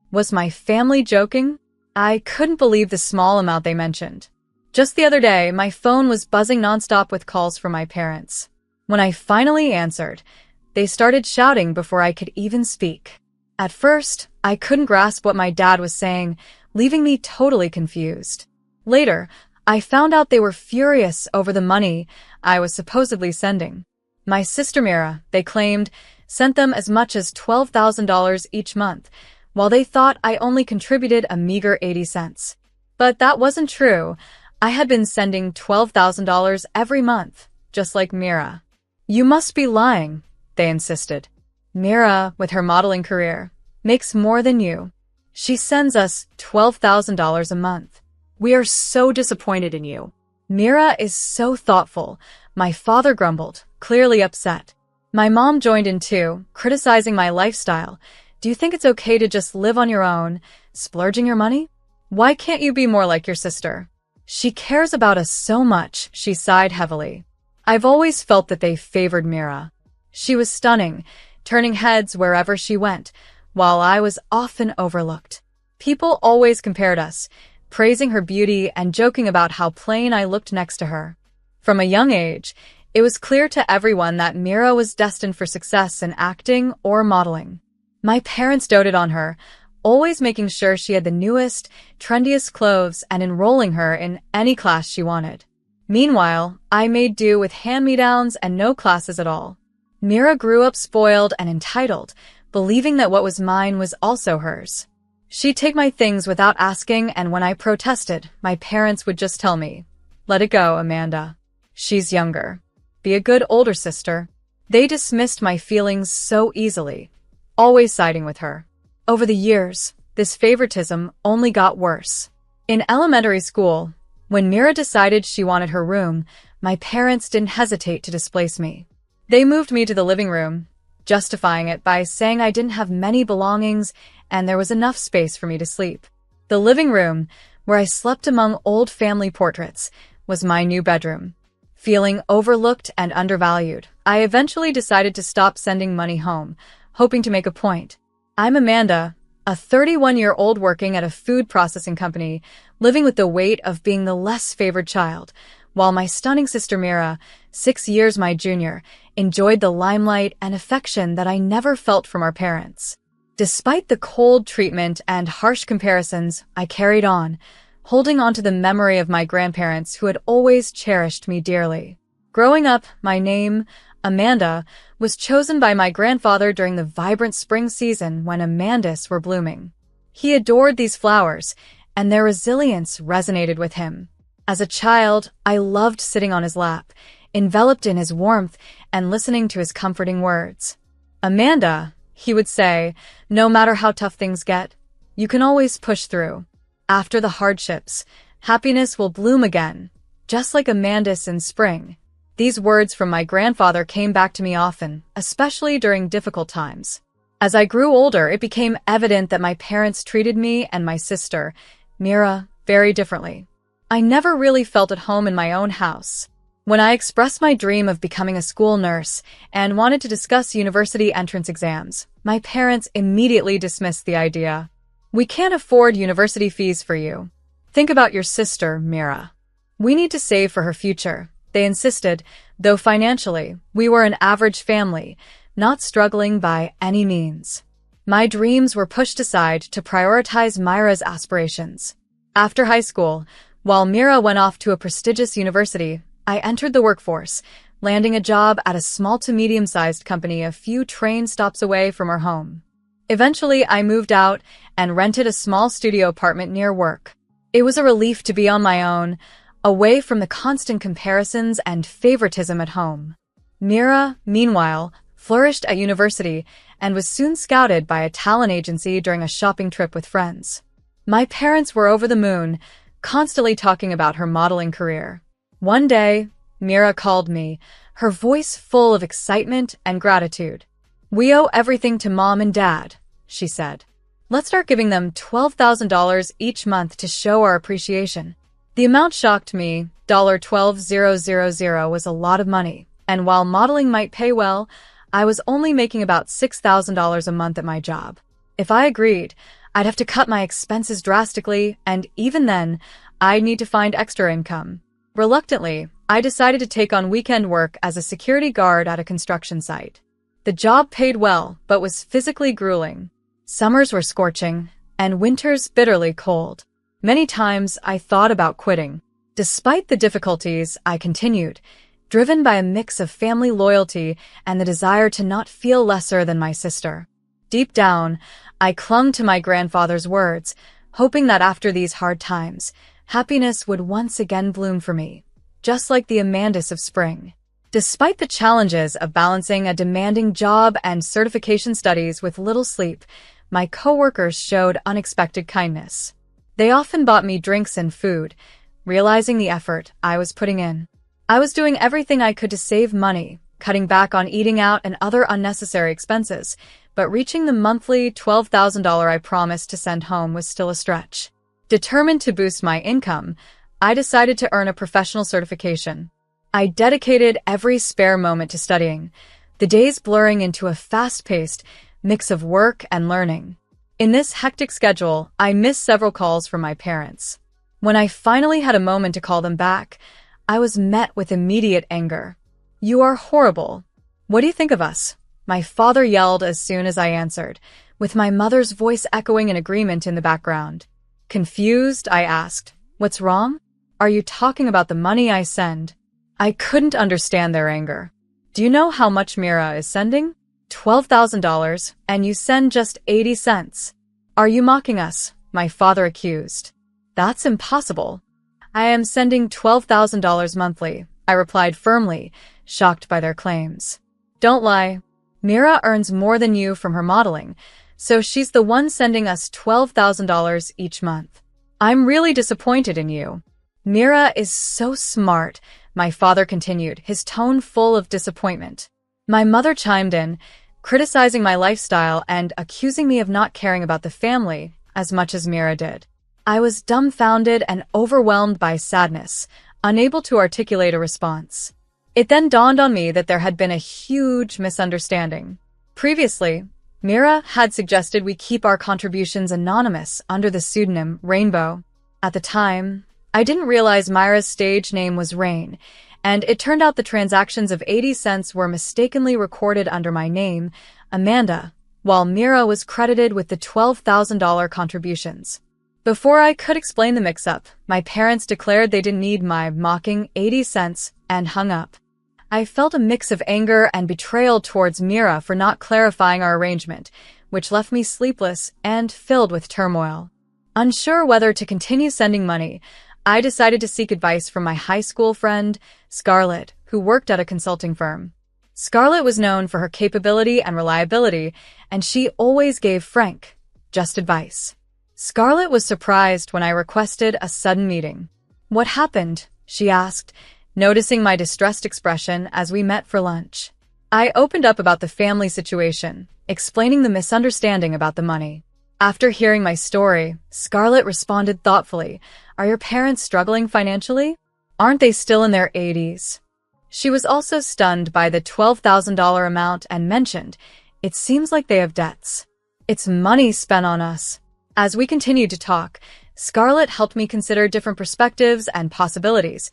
Was my family joking? I couldn't believe the small amount they mentioned. Just the other day, my phone was buzzing nonstop with calls from my parents. When I finally answered, they started shouting before I could even speak. At first, I couldn't grasp what my dad was saying, leaving me totally confused. Later, I found out they were furious over the money I was supposedly sending. My sister Mira, they claimed, sent them as much as $12,000 each month, while they thought I only contributed a meager 80 cents. But that wasn't true. I had been sending $12,000 every month, just like Mira. You must be lying, they insisted. Mira, with her modeling career, makes more than you. She sends us $12,000 a month. We are so disappointed in you. Mira is so thoughtful, my father grumbled, clearly upset. My mom joined in too, criticizing my lifestyle. Do you think it's okay to just live on your own, splurging your money? Why can't you be more like your sister? She cares about us so much, she sighed heavily. I've always felt that they favored Mira. She was stunning, turning heads wherever she went, while I was often overlooked. People always compared us, praising her beauty and joking about how plain I looked next to her. From a young age, it was clear to everyone that Mira was destined for success in acting or modeling. My parents doted on her, always making sure she had the newest, trendiest clothes and enrolling her in any class she wanted. Meanwhile, I made do with hand-me-downs and no classes at all. Mira grew up spoiled and entitled, believing that what was mine was also hers. She'd take my things without asking, and when I protested, my parents would just tell me, "Let it go, Amanda. She's younger. Be a good older sister." They dismissed my feelings so easily, always siding with her. Over the years, this favoritism only got worse. In elementary school, when Mira decided she wanted her room, my parents didn't hesitate to displace me. They moved me to the living room, justifying it by saying I didn't have many belongings and there was enough space for me to sleep. The living room, where I slept among old family portraits, was my new bedroom. Feeling overlooked and undervalued, I eventually decided to stop sending money home, hoping to make a point. I'm Amanda, a 31-year-old working at a food processing company, living with the weight of being the less favored child, while my stunning sister Mira, 6 years my junior, enjoyed the limelight and affection that I never felt from our parents. Despite the cold treatment and harsh comparisons, I carried on, holding on to the memory of my grandparents who had always cherished me dearly. Growing up, my name, Amanda, was chosen by my grandfather during the vibrant spring season when Amandas were blooming. He adored these flowers, and their resilience resonated with him. As a child, I loved sitting on his lap, enveloped in his warmth and listening to his comforting words. "Amanda," he would say, "no matter how tough things get, you can always push through. After the hardships, happiness will bloom again, just like Amandas in spring." These words from my grandfather came back to me often, especially during difficult times. As I grew older, it became evident that my parents treated me and my sister, Mira, very differently. I never really felt at home in my own house. When I expressed my dream of becoming a school nurse and wanted to discuss university entrance exams, my parents immediately dismissed the idea. "We can't afford university fees for you. Think about your sister, Mira. We need to save for her future," they insisted, though financially, we were an average family, not struggling by any means. My dreams were pushed aside to prioritize Mira's aspirations. After high school, while Mira went off to a prestigious university, I entered the workforce, landing a job at a small to medium-sized company a few train stops away from her home. Eventually, I moved out and rented a small studio apartment near work. It was a relief to be on my own, away from the constant comparisons and favoritism at home. Mira, meanwhile, flourished at university and was soon scouted by a talent agency during a shopping trip with friends. My parents were over the moon, constantly talking about her modeling career. One day, Mira called me, her voice full of excitement and gratitude. "We owe everything to Mom and Dad," she said. "Let's start giving them $12,000 each month to show our appreciation." The amount shocked me. $12,000 was a lot of money, and while modeling might pay well, I was only making about $6,000 a month at my job. If I agreed, I'd have to cut my expenses drastically, and even then, I'd need to find extra income. Reluctantly, I decided to take on weekend work as a security guard at a construction site. The job paid well, but was physically grueling. Summers were scorching, and winters bitterly cold. Many times, I thought about quitting. Despite the difficulties, I continued, driven by a mix of family loyalty and the desire to not feel lesser than my sister. Deep down, I clung to my grandfather's words, hoping that after these hard times, happiness would once again bloom for me, just like the Amandus of spring. Despite the challenges of balancing a demanding job and certification studies with little sleep, my coworkers showed unexpected kindness. They often bought me drinks and food, realizing the effort I was putting in. I was doing everything I could to save money, cutting back on eating out and other unnecessary expenses, but reaching the monthly $12,000 I promised to send home was still a stretch. Determined to boost my income, I decided to earn a professional certification. I dedicated every spare moment to studying, the days blurring into a fast-paced mix of work and learning. In this hectic schedule, I missed several calls from my parents. When I finally had a moment to call them back, I was met with immediate anger. "You are horrible. What do you think of us?" my father yelled as soon as I answered, with my mother's voice echoing in agreement in the background. Confused, I asked, "What's wrong? Are you talking about the money I send?" I couldn't understand their anger. "Do you know how much Mira is sending? $12,000, and you send just 80 cents. Are you mocking us?" my father accused. "That's impossible. I am sending $12,000 monthly," I replied firmly, shocked by their claims. "Don't lie. Mira earns more than you from her modeling, so she's the one sending us $12,000 each month. I'm really disappointed in you." "Mira is so smart," my father continued, his tone full of disappointment. My mother chimed in, criticizing my lifestyle and accusing me of not caring about the family as much as Mira did. I was dumbfounded and overwhelmed by sadness, unable to articulate a response. It then dawned on me that there had been a huge misunderstanding. Previously, Mira had suggested we keep our contributions anonymous under the pseudonym Rainbow. At the time, I didn't realize Myra's stage name was Rain, and it turned out the transactions of 80 cents were mistakenly recorded under my name, Amanda, while Mira was credited with the $12,000 contributions. Before I could explain the mix-up, my parents declared they didn't need my mocking 80 cents and hung up. I felt a mix of anger and betrayal towards Mira for not clarifying our arrangement, which left me sleepless and filled with turmoil. Unsure whether to continue sending money, I decided to seek advice from my high school friend, Scarlett, who worked at a consulting firm. Scarlett was known for her capability and reliability, and she always gave frank, just advice. Scarlett was surprised when I requested a sudden meeting. "What happened?" she asked, noticing my distressed expression as we met for lunch. I opened up about the family situation, explaining the misunderstanding about the money. After hearing my story, Scarlett responded thoughtfully, "Are your parents struggling financially? Aren't they still in their 80s? She was also stunned by the $12,000 amount and mentioned, "It seems like they have debts. It's money spent on us." As we continued to talk, Scarlett helped me consider different perspectives and possibilities,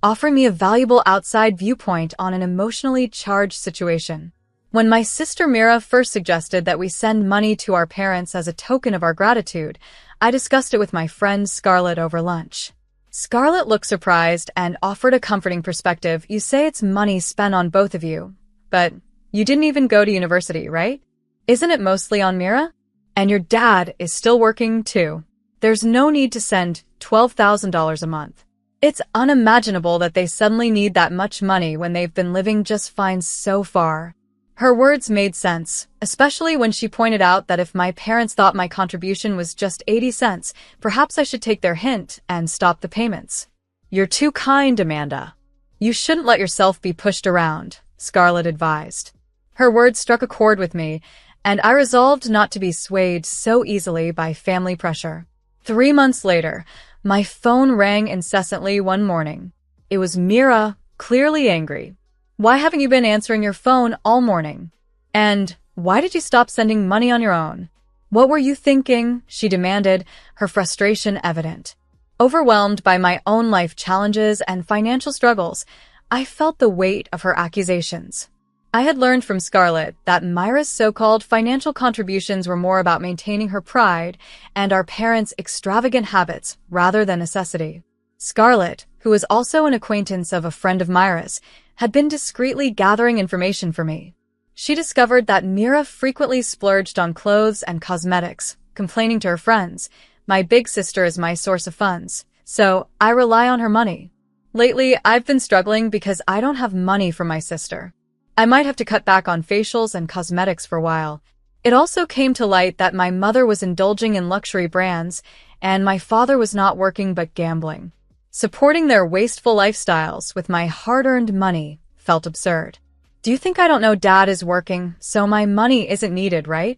offering me a valuable outside viewpoint on an emotionally charged situation. When my sister Mira first suggested that we send money to our parents as a token of our gratitude, I discussed it with my friend Scarlett over lunch. Scarlett looked surprised and offered a comforting perspective. "You say it's money spent on both of you, but you didn't even go to university, right? Isn't it mostly on Mira? And your dad is still working too. There's no need to send $12,000 a month. It's unimaginable that they suddenly need that much money when they've been living just fine so far." Her words made sense, especially when she pointed out that if my parents thought my contribution was just 80 cents, perhaps I should take their hint and stop the payments. "You're too kind, Amanda. You shouldn't let yourself be pushed around," Scarlett advised. Her words struck a chord with me, and I resolved not to be swayed so easily by family pressure. 3 months later, my phone rang incessantly one morning. It was Mira, clearly angry. "Why haven't you been answering your phone all morning? And why did you stop sending money on your own? "What were you thinking?" she demanded, her frustration evident. Overwhelmed by my own life challenges and financial struggles, I felt the weight of her accusations. I had learned from Scarlett that Myra's so-called financial contributions were more about maintaining her pride and our parents' extravagant habits rather than necessity. Scarlett, who was also an acquaintance of a friend of Myra's, had been discreetly gathering information for me. She discovered that Mira frequently splurged on clothes and cosmetics, complaining to her friends, "My big sister is my source of funds, so I rely on her money." Lately, I've been struggling because I don't have money for my sister. I might have to cut back on facials and cosmetics for a while. It also came to light that my mother was indulging in luxury brands, and my father was not working but gambling. Supporting their wasteful lifestyles with my hard-earned money felt absurd. "Do you think I don't know Dad is working, so my money isn't needed, right?"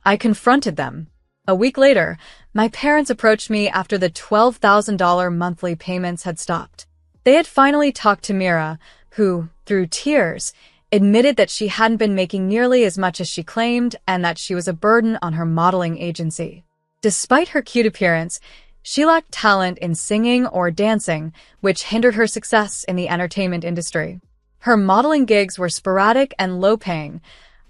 I confronted them. A week later, my parents approached me after the $12,000 monthly payments had stopped. They had finally talked to Mira, who, through tears, admitted that she hadn't been making nearly as much as she claimed and that she was a burden on her modeling agency. Despite her cute appearance, she lacked talent in singing or dancing, which hindered her success in the entertainment industry. Her modeling gigs were sporadic and low-paying,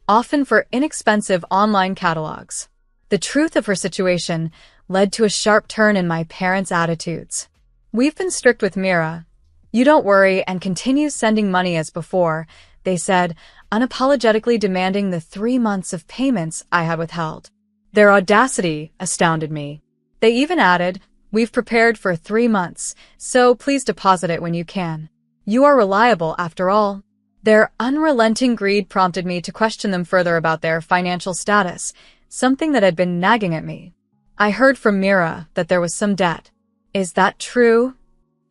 often for inexpensive online catalogs. The truth of her situation led to a sharp turn in my parents' attitudes. "We've been strict with Mira. You don't worry and continue sending money as before," they said, unapologetically demanding the 3 months of payments I had withheld. Their audacity astounded me. They even added, "We've prepared for 3 months, so please deposit it when you can. You are reliable after all." Their unrelenting greed prompted me to question them further about their financial status, something that had been nagging at me. "I heard from Mira that there was some debt. Is that true?"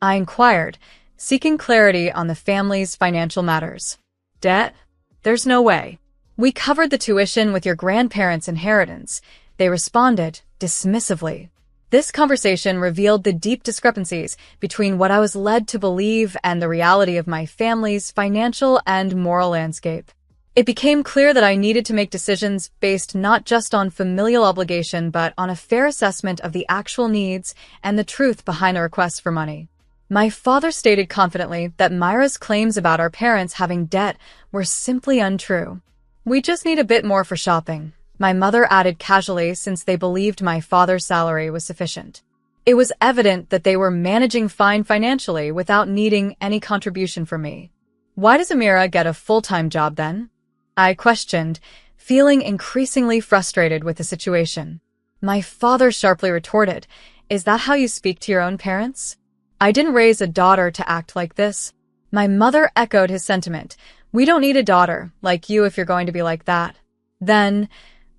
I inquired, seeking clarity on the family's financial matters. "Debt? There's no way. We covered the tuition with your grandparents' inheritance," they responded dismissively. This conversation revealed the deep discrepancies between what I was led to believe and the reality of my family's financial and moral landscape. It became clear that I needed to make decisions based not just on familial obligation but on a fair assessment of the actual needs and the truth behind the requests for money. My father stated confidently that Myra's claims about our parents having debt were simply untrue. "We just need a bit more for shopping," my mother added casually, since they believed my father's salary was sufficient. It was evident that they were managing fine financially without needing any contribution from me. "Why does Amira get a full-time job then?" I questioned, feeling increasingly frustrated with the situation. My father sharply retorted, "Is that how you speak to your own parents? I didn't raise a daughter to act like this." My mother echoed his sentiment. "We don't need a daughter like you if you're going to be like that." Then,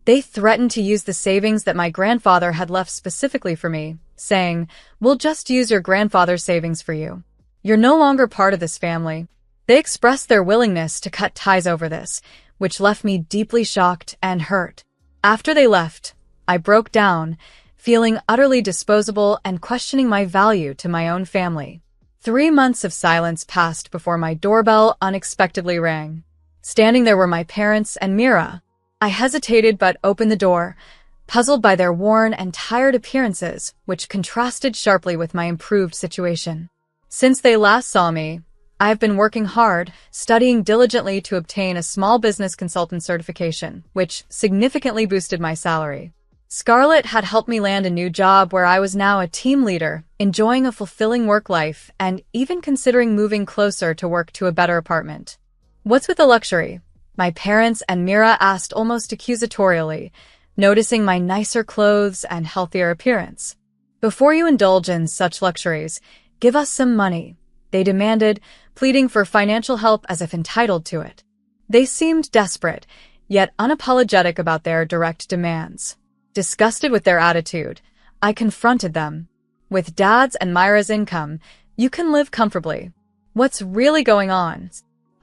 they threatened to use the savings that my grandfather had left specifically for me, saying, "We'll just use your grandfather's savings for you. You're no longer part of this family." They expressed their willingness to cut ties over this, which left me deeply shocked and hurt. After they left, I broke down, feeling utterly disposable and questioning my value to my own family. 3 months of silence passed before my doorbell unexpectedly rang. Standing there were my parents and Mira. I hesitated but opened the door, puzzled by their worn and tired appearances, which contrasted sharply with my improved situation. Since they last saw me, I have been working hard, studying diligently to obtain a small business consultant certification, which significantly boosted my salary. Scarlett had helped me land a new job where I was now a team leader, enjoying a fulfilling work life and even considering moving closer to work to a better apartment. "What's with the luxury?" my parents and Mira asked almost accusatorially, noticing my nicer clothes and healthier appearance. "Before you indulge in such luxuries, give us some money," they demanded, pleading for financial help as if entitled to it. They seemed desperate, yet unapologetic about their direct demands. Disgusted with their attitude, I confronted them. "With Dad's and Myra's income, you can live comfortably. What's really going on?"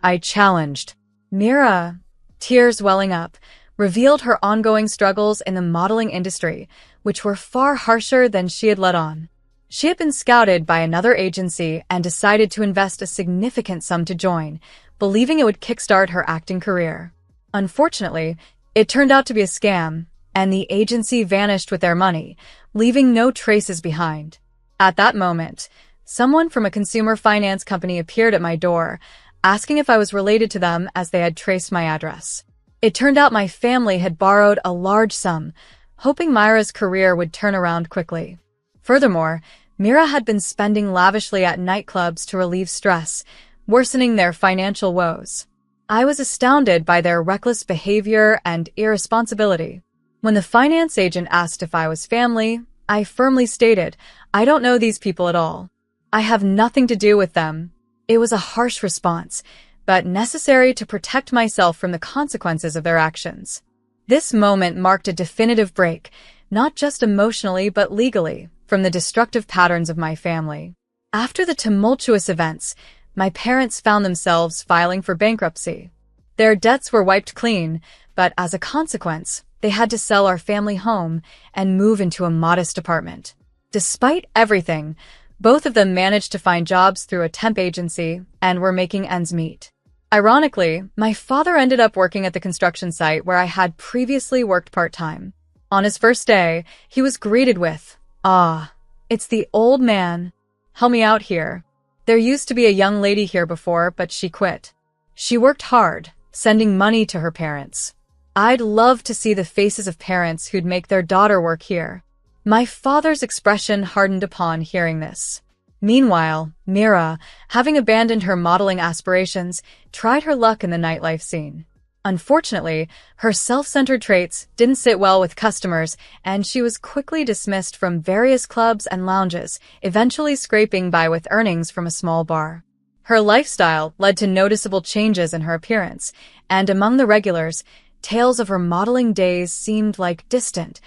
I challenged. Mira, tears welling up, revealed her ongoing struggles in the modeling industry, which were far harsher than she had let on. She had been scouted by another agency and decided to invest a significant sum to join, believing it would kickstart her acting career. Unfortunately, it turned out to be a scam, and the agency vanished with their money, leaving no traces behind. At that moment, someone from a consumer finance company appeared at my door, asking if I was related to them as they had traced my address. It turned out my family had borrowed a large sum, hoping Myra's career would turn around quickly. Furthermore, Mira had been spending lavishly at nightclubs to relieve stress, worsening their financial woes. I was astounded by their reckless behavior and irresponsibility. When the finance agent asked if I was family, I firmly stated, "I don't know these people at all. I have nothing to do with them." It was a harsh response, but necessary to protect myself from the consequences of their actions. This moment marked a definitive break, not just emotionally but legally, from the destructive patterns of my family. After the tumultuous events, my parents found themselves filing for bankruptcy. Their debts were wiped clean, but as a consequence, they had to sell our family home and move into a modest apartment. Despite everything, both of them managed to find jobs through a temp agency and were making ends meet. Ironically, my father ended up working at the construction site where I had previously worked part-time. On his first day, he was greeted with, "Ah, it's the old man. Help me out here. There used to be a young lady here before, but she quit." She worked hard, sending money to her parents. I'd love to see the faces of parents who'd make their daughter work here. My father's expression hardened upon hearing this. Meanwhile, Mira, having abandoned her modeling aspirations, tried her luck in the nightlife scene. Unfortunately, her self-centered traits didn't sit well with customers, and she was quickly dismissed from various clubs and lounges, eventually scraping by with earnings from a small bar. Her lifestyle led to noticeable changes in her appearance, and among the regulars, tales of her modeling days seemed like distant,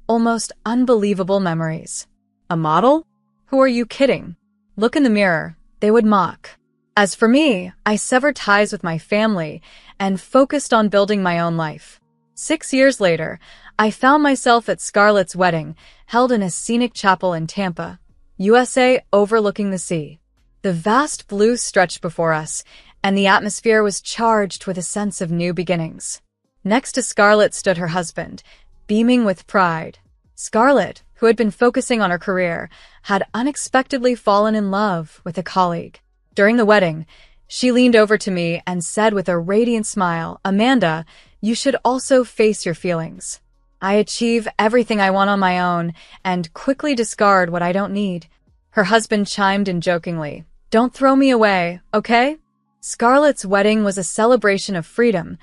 almost unbelievable memories. "A model? Who are you kidding? Look in the mirror," they would mock. As for me, I severed ties with my family and focused on building my own life. 6 years later, I found myself at Scarlett's wedding, held in a scenic chapel in Tampa, USA, overlooking the sea. The vast blue stretched before us, and the atmosphere was charged with a sense of new beginnings. Next to Scarlett stood her husband, beaming with pride. Scarlett, who had been focusing on her career, had unexpectedly fallen in love with a colleague. During the wedding, she leaned over to me and said with a radiant smile, "Amanda, you should also face your feelings. I achieve everything I want on my own and quickly discard what I don't need." Her husband chimed in jokingly, "Don't throw me away, okay?" Scarlett's wedding was a celebration of freedom,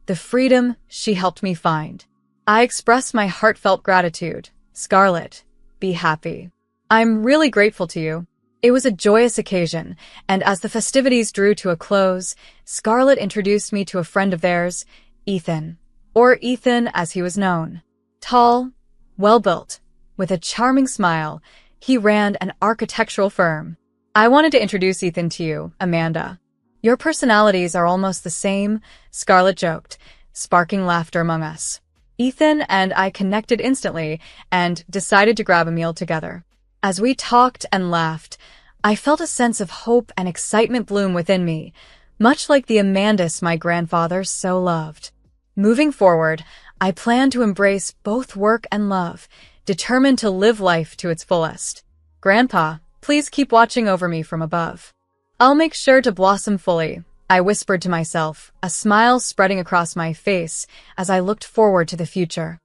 the freedom she helped me find. I expressed my heartfelt gratitude. "Scarlett, be happy. I'm really grateful to you." It was a joyous occasion, and as the festivities drew to a close, Scarlett introduced me to a friend of theirs, Ethan, or Ethan as he was known. Tall, well-built, with a charming smile, he ran an architectural firm. "I wanted to introduce Ethan to you, Amanda. Your personalities are almost the same," Scarlett joked, sparking laughter among us. Ethan and I connected instantly and decided to grab a meal together. As we talked and laughed, I felt a sense of hope and excitement bloom within me, much like the Amandus my grandfather so loved. Moving forward, I plan to embrace both work and love, determined to live life to its fullest. "Grandpa, please keep watching over me from above. I'll make sure to blossom fully," I whispered to myself, a smile spreading across my face as I looked forward to the future.